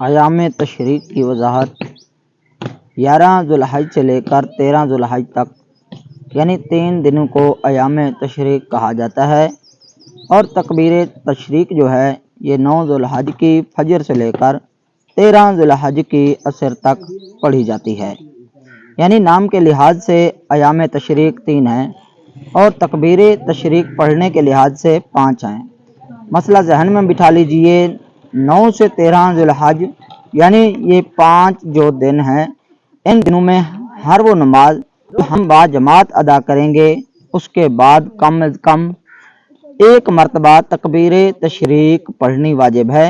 ایام تشریق کی وضاحت 11 ذوالحج سے لے کر 13 ذوالحج تک یعنی 3 دنوں کو ایام تشریق کہا جاتا ہے، اور تکبیر تشریق جو ہے یہ 9 ذوالحج کی فجر سے لے کر 13 ذوالحج کی عصر تک پڑھی جاتی ہے۔ یعنی نام کے لحاظ سے ایام تشریق 3 ہیں اور تکبیر تشریق پڑھنے کے لحاظ سے 5 ہیں۔ مسئلہ ذہن میں بٹھا لیجئے، 9 سے 13 ذوالحج یعنی یہ 5 جو دن ہیں، ان دنوں میں ہر وہ نماز جو ہم با جماعت ادا کریں گے اس کے بعد کم از کم 1 مرتبہ تکبیر تشریق پڑھنی واجب ہے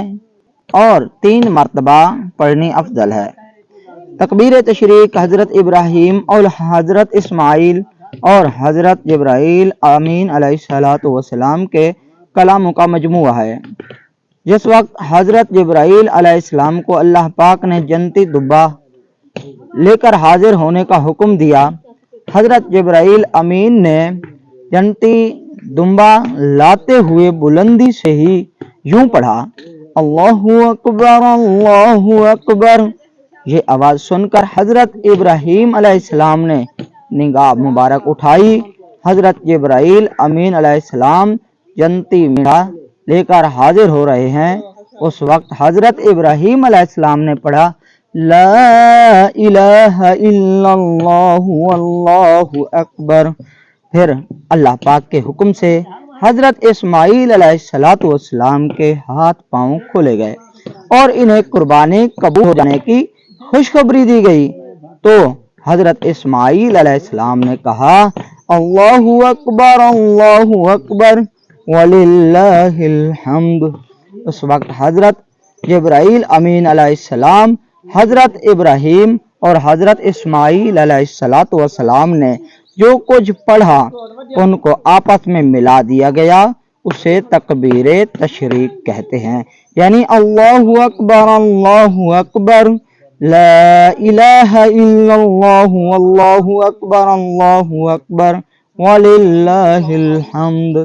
اور 3 مرتبہ پڑھنی افضل ہے۔ تکبیر تشریق حضرت ابراہیم اور حضرت اسماعیل اور حضرت جبرائیل امین علیہ السلام کے کلاموں کا مجموعہ ہے۔ جس وقت حضرت جبرائیل علیہ السلام کو اللہ پاک نے جنتی دبا لے کر حاضر ہونے کا حکم دیا، حضرت جبرائیل امین نے جنتی دمبا لاتے ہوئے بلندی سے ہی یوں پڑھا، اللہ اکبر اللہ اکبر۔ یہ آواز سن کر حضرت ابراہیم علیہ السلام نے نگاہ مبارک اٹھائی، حضرت جبرائیل امین علیہ السلام جنتی میڑا لے کر حاضر ہو رہے ہیں۔ اس وقت حضرت ابراہیم علیہ السلام نے پڑھا، لا الہ الا اللہ واللہ اکبر۔ پھر اللہ پاک کے حکم سے حضرت اسماعیل علیہ السلام کے ہاتھ پاؤں کھولے گئے اور انہیں قربانی قبول ہو جانے کی خوشخبری دی گئی، تو حضرت اسماعیل علیہ السلام نے کہا، اللہ اکبر وللہ الحمد۔ اس وقت حضرت جبرائیل امین علیہ السلام، حضرت ابراہیم اور حضرت اسماعیل علیہ السلام نے جو کچھ پڑھا ان کو آپس میں ملا دیا گیا، اسے تکبیر تشریق کہتے ہیں۔ یعنی اللہ اکبر لا الہ الا اللہ واللہ اکبر وللہ الحمد۔